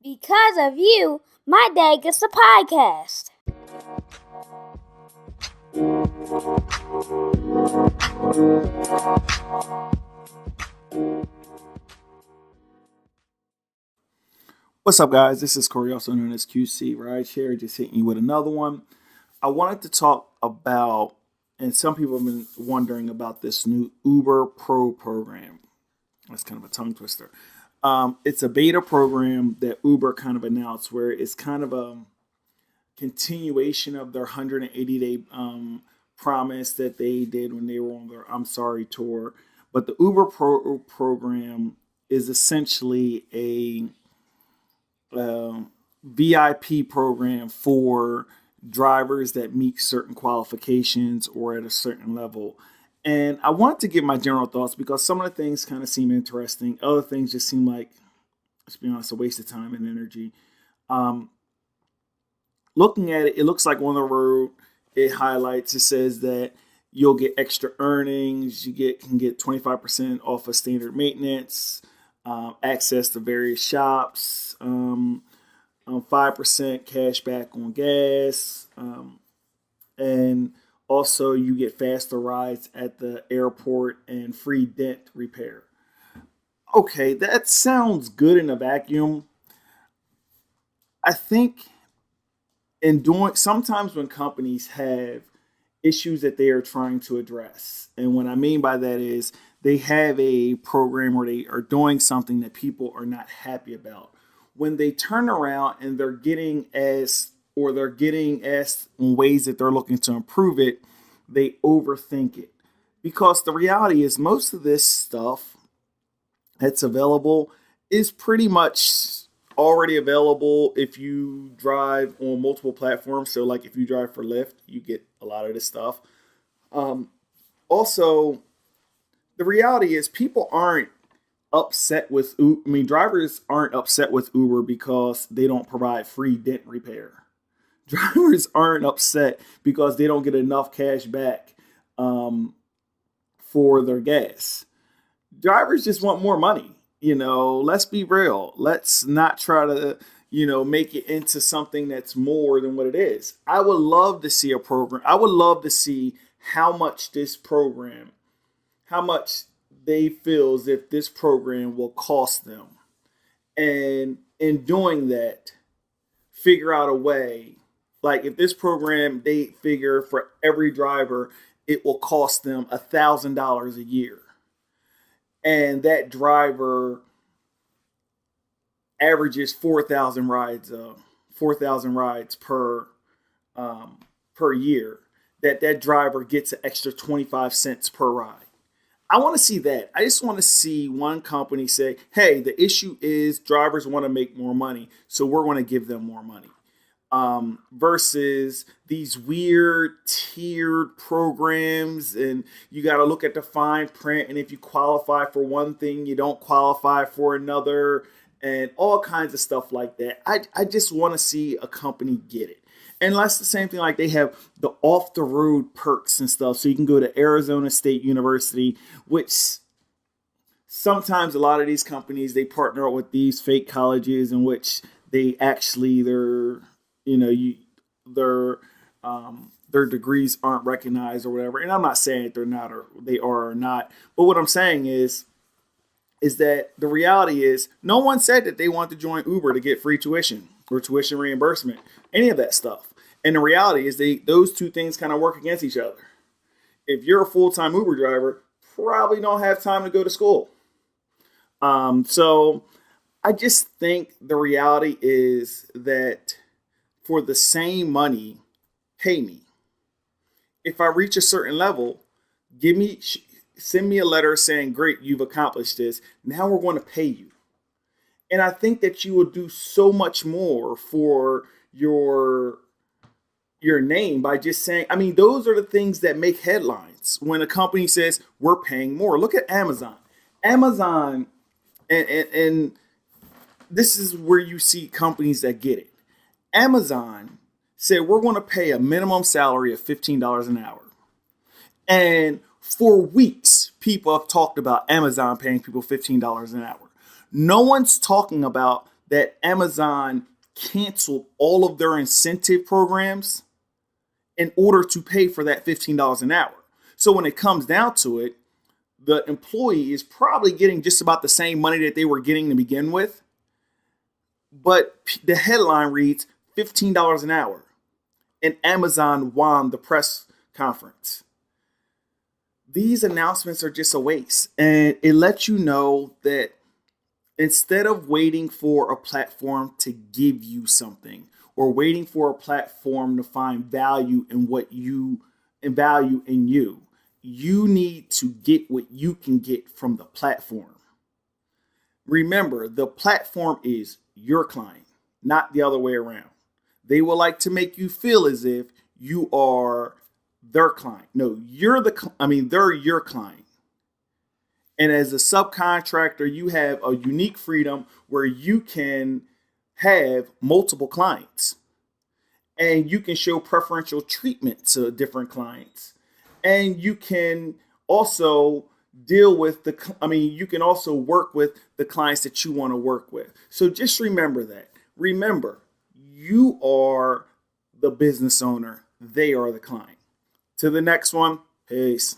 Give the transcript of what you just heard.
Because of you, my dad gets a podcast. What's up, guys? This is Corey, also known as QC Rideshare, just hitting you with another one. I wanted to talk about, and some people have been wondering about this new Uber Pro program. That's kind of a tongue twister. It's a beta program that Uber kind of announced, where it's kind of a continuation of their 180-day promise that they did when they were on their I'm Sorry tour. But the Uber Pro program is essentially a VIP program for drivers that meet certain qualifications or at a certain level. And I want to give my general thoughts because some of the things kind of seem interesting. Other things just seem like, let's be honest, a waste of time and energy. Looking at it, it looks like on the road, it highlights, it says that you'll get extra earnings. You can get 25% off of standard maintenance, access to various shops, 5% cash back on gas, and also you get faster rides at the airport and free dent repair. Okay, that sounds good in a vacuum. I think sometimes when companies have issues that they are trying to address, and what I mean by that is they have a program where they are doing something that people are not happy about. When they turn around and they're getting asked in ways that they're looking to improve it, they overthink it. Because the reality is most of this stuff that's available is pretty much already available if you drive on multiple platforms. So like if you drive for Lyft, you get a lot of this stuff. Also, the reality is people aren't upset with drivers aren't upset with Uber because they don't provide free dent repair. Drivers aren't upset because they don't get enough cash back for their gas. Drivers just want more money. Let's be real. Let's not try to, make it into something that's more than what it is. I would love to see a program. I would love to see how much they feel as if this program will cost them. And in doing that, figure out a way. Like if this program, they figure for every driver, it will cost them $1,000 a year. And that driver averages 4,000 rides per year. That driver gets an extra 25 cents per ride. I want to see that. I just want to see one company say, hey, the issue is drivers want to make more money, so we're going to give them more money. Versus these weird tiered programs, and you got to look at the fine print, and if you qualify for one thing, you don't qualify for another, and all kinds of stuff like that. I just want to see a company get it. And that's the same thing, like they have the off-the-road perks and stuff. So you can go to Arizona State University, which sometimes a lot of these companies, they partner up with these fake colleges in which they actually, their degrees aren't recognized or whatever. And I'm not saying that they're not or they are or not. But what I'm saying is that the reality is no one said that they want to join Uber to get free tuition or tuition reimbursement, any of that stuff. And the reality is those two things kind of work against each other. If you're a full-time Uber driver, probably don't have time to go to school. So I just think the reality is that for the same money, pay me. If I reach a certain level, send me a letter saying, great, you've accomplished this. Now we're going to pay you. And I think that you will do so much more for your name by just saying, those are the things that make headlines. When a company says we're paying more, look at Amazon. Amazon, and this is where you see companies that get it. Amazon said we're going to pay a minimum salary of $15 an hour. And for weeks, people have talked about Amazon paying people $15 an hour. No one's talking about that Amazon canceled all of their incentive programs in order to pay for that $15 an hour. So when it comes down to it, the employee is probably getting just about the same money that they were getting to begin with. But the headline reads $15 an hour. And Amazon won the press conference. These announcements are just a waste. And it lets you know that instead of waiting for a platform to give you something or waiting for a platform to find value in what you and value in you, you need to get what you can get from the platform. Remember, the platform is your client, not the other way around. They will like to make you feel as if you are their client. No, they're your client. And as a subcontractor, you have a unique freedom where you can have multiple clients and you can show preferential treatment to different clients. And you can also you can also work with the clients that you want to work with. So just remember that. Remember, you are the business owner. They are the client. To the next one. Peace.